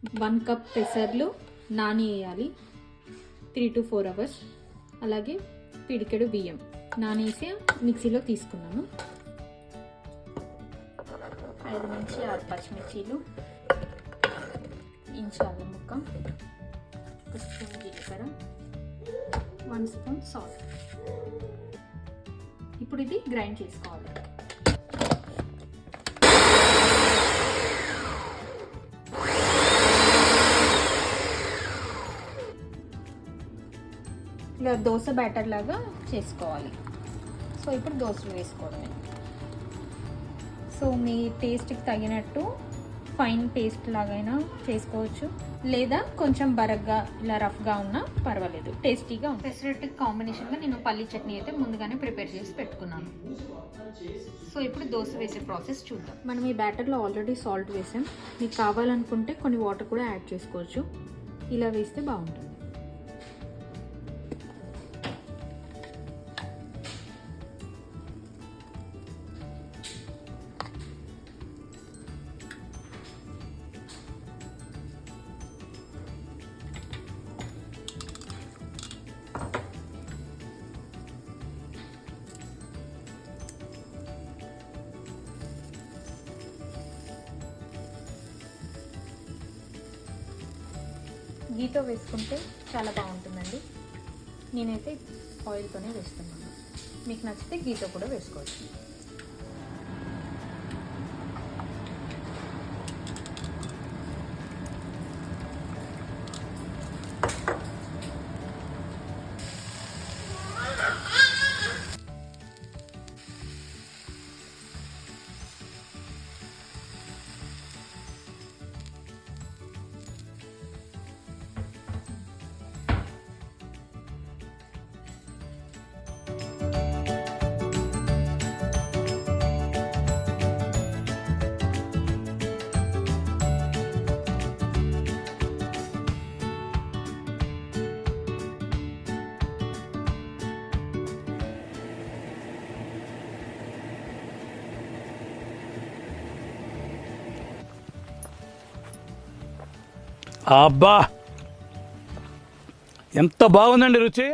1 cup పెసర్లు నానేయాలి 3 to 4 hours. అలాగే పిడికెడు బియ్యం నానేసి మిక్సీలో తీసుకున్నాను. 5 నుంచి 6 పచ్చిమిర్చీలు, ఇంచు అల్లం ముక్క, 1 స్పూన్ జీలకర్ర, 1 స్పూన్ సాల్ట్. ఇప్పుడు ఇది గ్రైండ్ చేసుకోవాలి. ఇలా దోశ బ్యాటర్ లాగా చేసుకోవాలి. సో ఇప్పుడు దోశలు వేసుకోవడమే. సో మీ టేస్ట్కి తగినట్టు ఫైన్ పేస్ట్ లాగైనా చేసుకోవచ్చు, లేదా కొంచెం బరగ్గా ఇలా రఫ్గా ఉన్నా పర్వాలేదు, టేస్టీగా ఉంటుంది. పెసరట్టు కాంబినేషన్గా నేను పల్లీ చట్నీ అయితే ముందుగానే ప్రిపేర్ చేసి పెట్టుకున్నాను. సో ఇప్పుడు దోశ వేసే ప్రాసెస్ చూద్దాం. మనం ఈ బ్యాటర్లో ఆల్రెడీ సాల్ట్ వేసాం. మీకు కావాలనుకుంటే కొన్ని వాటర్ కూడా యాడ్ చేసుకోవచ్చు. ఇలా వేస్తే బాగుంటుంది. గీతో వేసుకుంటే చాలా బాగుంటుందండి. నేనైతే ఆయిల్తోనే వేస్తున్నాను. మీకు నచ్చితే గీతో కూడా వేసుకోవచ్చు. అబ్బా ఎంత బాగుందండి రుచి.